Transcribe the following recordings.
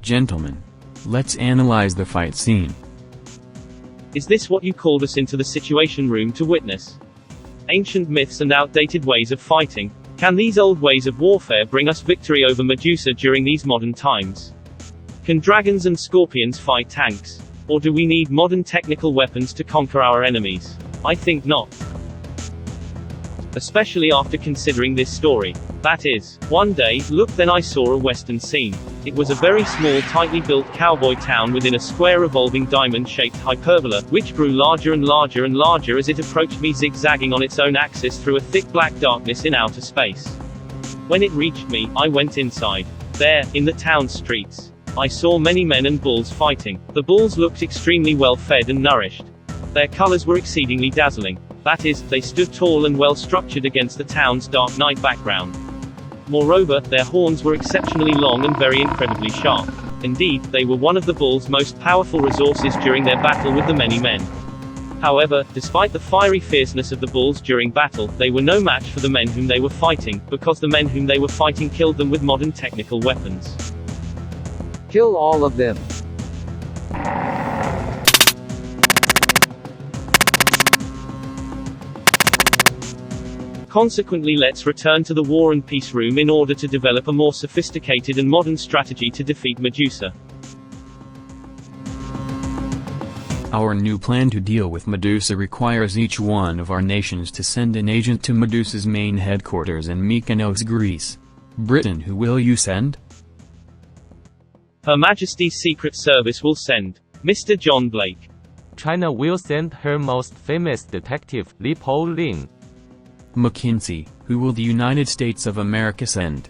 Gentlemen, let's analyze the fight scene. Is this what you called us into the Situation Room to witness? Ancient myths and outdated ways of fighting? Can these old ways of warfare bring us victory over Medusa during these modern times? Can dragons and scorpions fight tanks? Or do we need modern technical weapons to conquer our enemies? I think not. Especially after considering this story. That is, one day, look, then I saw a western scene. It was a very small, tightly built cowboy town within a square revolving diamond-shaped hyperbola, which grew larger and larger and larger as it approached me, zigzagging on its own axis through a thick black darkness in outer space. When it reached me, I went inside. There, in the town streets, I saw many men and bulls fighting. The bulls looked extremely well fed and nourished. Their colors were exceedingly dazzling. That is, they stood tall and well structured against the town's dark night background. Moreover, their horns were exceptionally long and very incredibly sharp. Indeed, they were one of the bulls' most powerful resources during their battle with the many men. However, despite the fiery fierceness of the bulls during battle, they were no match for the men whom they were fighting, because the men whom they were fighting killed them with modern technical weapons. Kill all of them. Consequently, let's return to the War and Peace room in order to develop a more sophisticated and modern strategy to defeat Medusa. Our new plan to deal with Medusa requires each one of our nations to send an agent to Medusa's main headquarters in Mykonos, Greece. Britain, who will you send? Her Majesty's Secret Service will send Mr. John Blake. China will send her most famous detective, Li Po Ling. McKinsey, who will the United States of America send?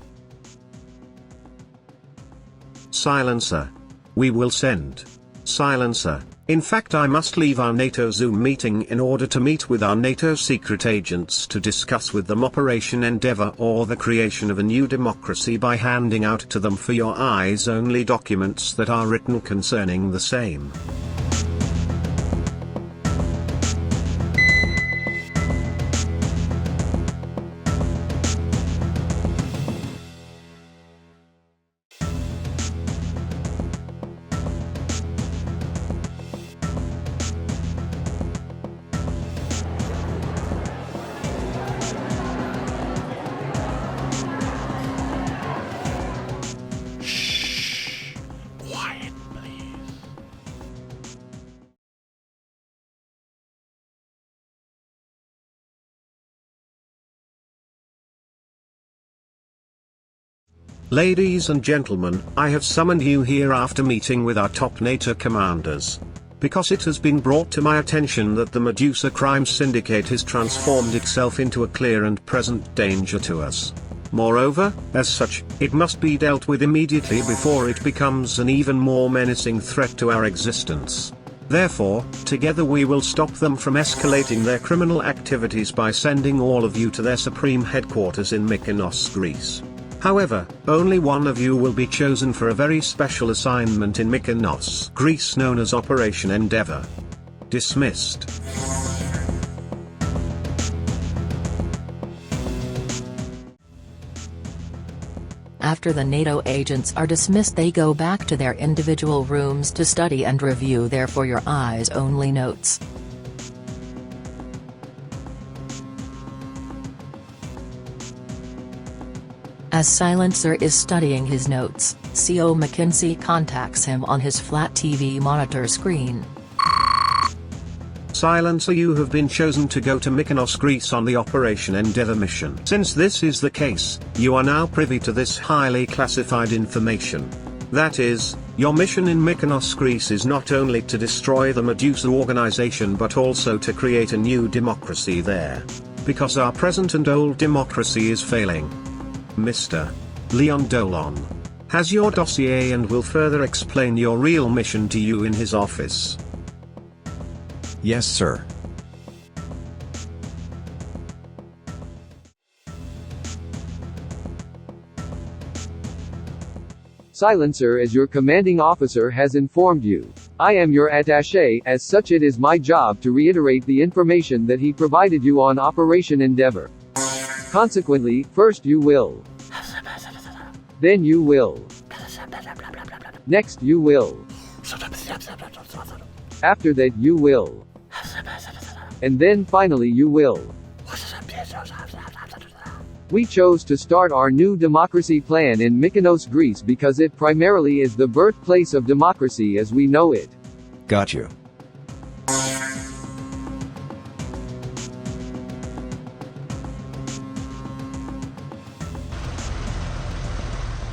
Silencer. We will send Silencer. In fact, I must leave our NATO Zoom meeting in order to meet with our NATO secret agents to discuss with them Operation Endeavour, or the creation of a new democracy, by handing out to them for your eyes only documents that are written concerning the same. Ladies and gentlemen, I have summoned you here after meeting with our top NATO commanders, because it has been brought to my attention that the Medusa crime syndicate has transformed itself into a clear and present danger to us. Moreover, as such, it must be dealt with immediately before it becomes an even more menacing threat to our existence. Therefore, together we will stop them from escalating their criminal activities by sending all of you to their supreme headquarters in Mykonos, Greece. However, only one of you will be chosen for a very special assignment in Mykonos, Greece, known as Operation Endeavour. Dismissed. After the NATO agents are dismissed, they go back to their individual rooms to study and review their for your eyes only notes. As Silencer is studying his notes, CO McKinsey contacts him on his flat TV monitor screen. Silencer, you have been chosen to go to Mykonos, Greece on the Operation Endeavour mission. Since this is the case, you are now privy to this highly classified information. That is, your mission in Mykonos, Greece is not only to destroy the Medusa organization but also to create a new democracy there. Because our present and old democracy is failing. Mr. Leon Dolon has your dossier and will further explain your real mission to you in his office. Yes, sir. Silencer, as your commanding officer has informed you, I am your attaché. As such, it is my job to reiterate the information that he provided you on Operation Endeavour. Consequently, first you will, then you will, Next you will. After that you will. And then finally you will. We chose to start our new democracy plan in Mykonos, Greece because it primarily is the birthplace of democracy as we know it. Got you.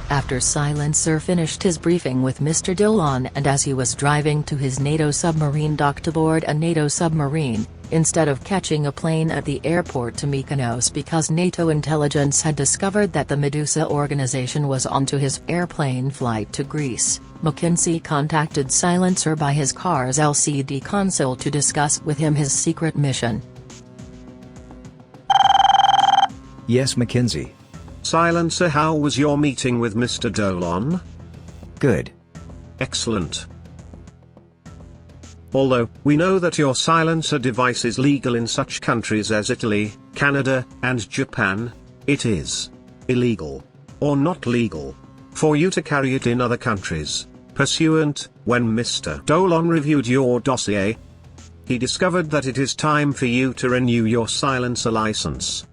After Silencer finished his briefing with Mr. Dillon and as he was driving to his NATO submarine docked aboard a NATO submarine, instead of catching a plane at the airport to Mykonos because NATO intelligence had discovered that the Medusa organization was onto his airplane flight to Greece, McKinsey contacted Silencer by his car's LCD console to discuss with him his secret mission. Yes, McKinsey. Silencer, how was your meeting with Mr. Dolan? Good. Excellent. Although, we know that your silencer device is legal in such countries as Italy, Canada, and Japan, it is illegal, or not legal, for you to carry it in other countries. Pursuant, when Mr. Dolan reviewed your dossier, he discovered that it is time for you to renew your silencer license.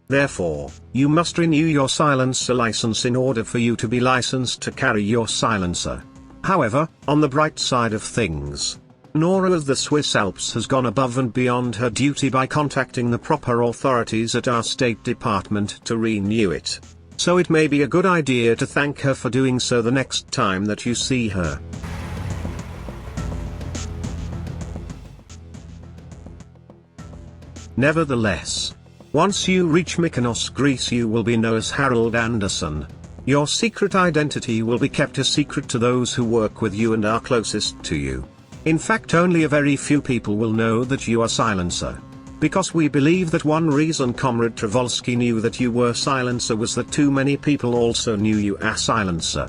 Therefore, you must renew your silencer license in order for you to be licensed to carry your silencer. However, on the bright side of things, Nora of the Swiss Alps has gone above and beyond her duty by contacting the proper authorities at our State Department to renew it. So it may be a good idea to thank her for doing so the next time that you see her. Nevertheless, once you reach Mykonos, Greece, you will be known as Harold Anderson. Your secret identity will be kept a secret to those who work with you and are closest to you. In fact, only a very few people will know that you are Silencer. Because we believe that one reason Comrade Travolsky knew that you were Silencer was that too many people also knew you as Silencer.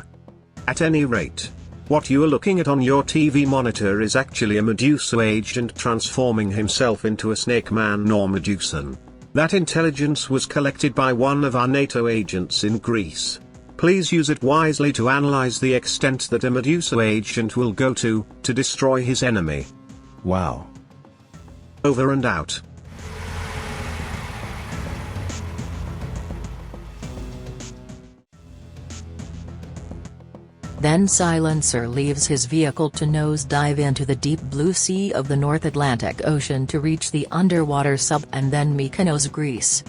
At any rate, what you are looking at on your TV monitor is actually a Medusa agent transforming himself into a snake man or Medusan. That intelligence was collected by one of our NATO agents in Greece. Please use it wisely to analyze the extent that a Medusa agent will go to destroy his enemy. Wow. Over and out. Then Silencer leaves his vehicle to nosedive into the deep blue sea of the North Atlantic Ocean to reach the underwater sub and then Mykonos, Greece.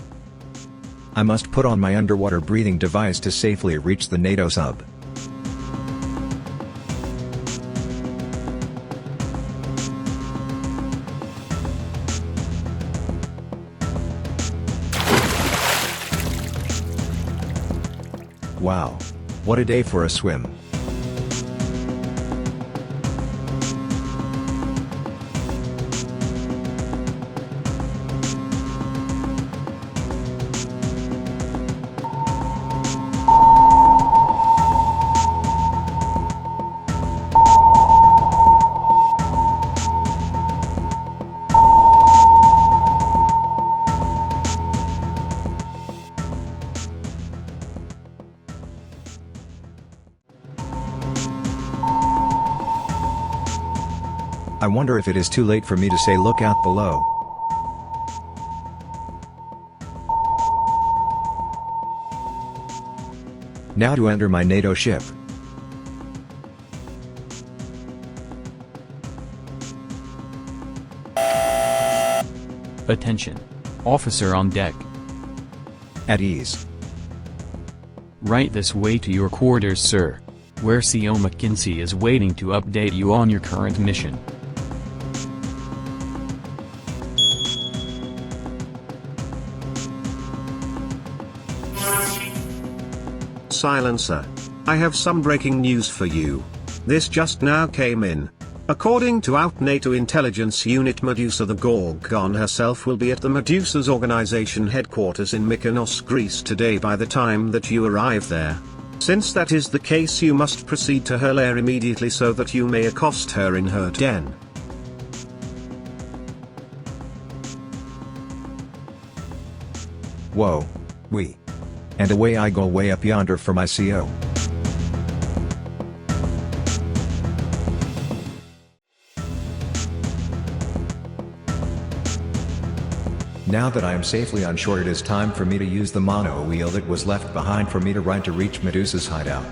I must put on my underwater breathing device to safely reach the NATO sub. Wow. What a day for a swim. I wonder if it is too late for me to say look out below. Now to enter my NATO ship. Attention. Officer on deck. At ease. Right this way to your quarters, sir. Where CO McKinsey is waiting to update you on your current mission. Silencer. I have some breaking news for you. This just now came in. According to our NATO intelligence unit, Medusa the Gorgon herself will be at the Medusa's organization headquarters in Mykonos, Greece today by the time that you arrive there. Since that is the case, you must proceed to her lair immediately so that you may accost her in her den. Whoa. And away I go way up yonder for my CO. Now that I am safely on shore, it is time for me to use the mono wheel that was left behind for me to ride to reach Medusa's hideout.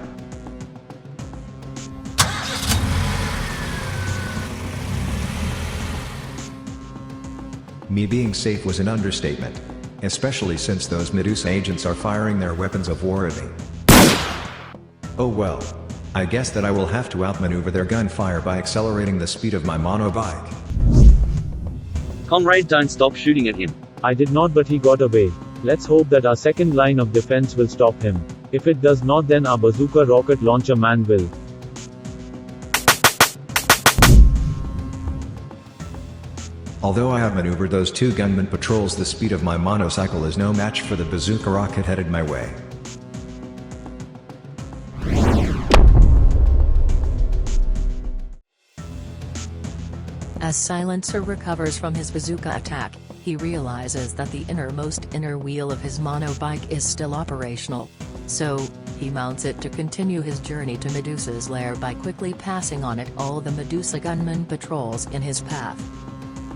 Me being safe was an understatement. Especially since those Medusa agents are firing their weapons of war at me. Oh well. I guess that I will have to outmaneuver their gunfire by accelerating the speed of my monobike. Comrade, don't stop shooting at him. I did not, but he got away. Let's hope that our second line of defense will stop him. If it does not, then our bazooka rocket launcher man will. Although I outmaneuvered those two gunman patrols, the speed of my monocycle is no match for the bazooka rocket headed my way. As Silencer recovers from his bazooka attack, he realizes that the inner wheel of his monobike is still operational. So, he mounts it to continue his journey to Medusa's lair by quickly passing on it all the Medusa gunman patrols in his path.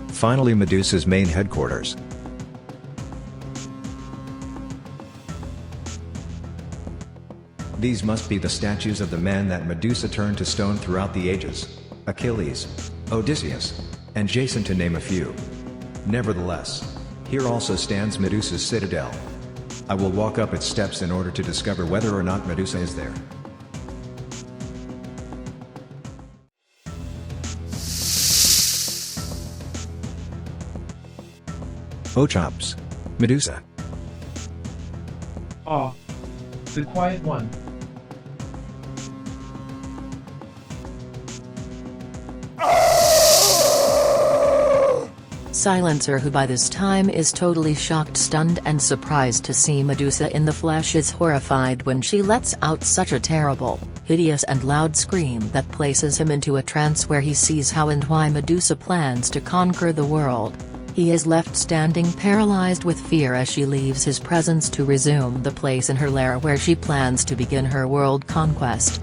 Finally, Medusa's main headquarters. These must be the statues of the men that Medusa turned to stone throughout the ages: Achilles, Odysseus, and Jason, to name a few. Nevertheless, here also stands Medusa's citadel. I will walk up its steps in order to discover whether or not Medusa is there. Oh chops! Medusa! Ah, the quiet one. Silencer, who by this time is totally shocked, stunned and surprised to see Medusa in the flesh, is horrified when she lets out such a terrible, hideous and loud scream that places him into a trance where he sees how and why Medusa plans to conquer the world. He is left standing paralyzed with fear as she leaves his presence to resume the place in her lair where she plans to begin her world conquest.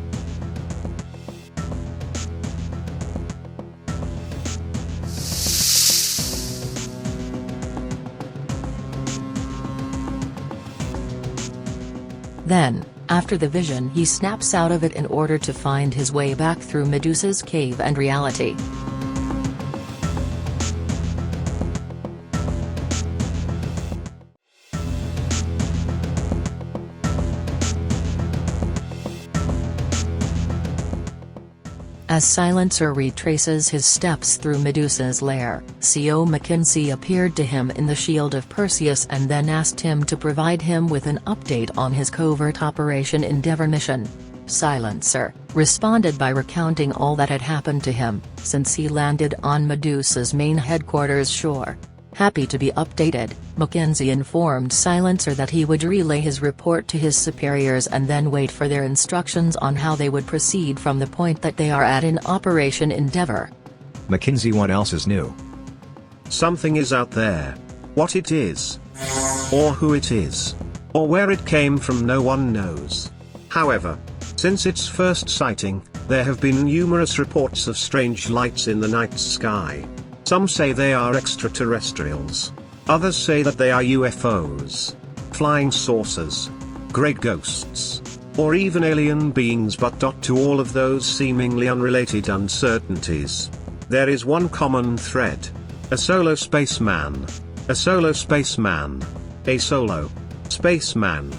Then, after the vision, he snaps out of it in order to find his way back through Medusa's cave and reality. As Silencer retraces his steps through Medusa's lair, CO Mackenzie appeared to him in the Shield of Perseus and then asked him to provide him with an update on his covert Operation Endeavour mission. Silencer responded by recounting all that had happened to him since he landed on Medusa's main headquarters shore. Happy to be updated, Mackenzie informed Silencer that he would relay his report to his superiors and then wait for their instructions on how they would proceed from the point that they are at in Operation Endeavour. Mackenzie, what else is new? Something is out there. What it is, or who it is, or where it came from, no one knows. However, since its first sighting, there have been numerous reports of strange lights in the night sky. Some say they are extraterrestrials. Others say that they are UFOs, flying saucers, grey ghosts, or even alien beings. But to all of those seemingly unrelated uncertainties, there is one common thread. A solo spaceman. A solo spaceman. A solo spaceman.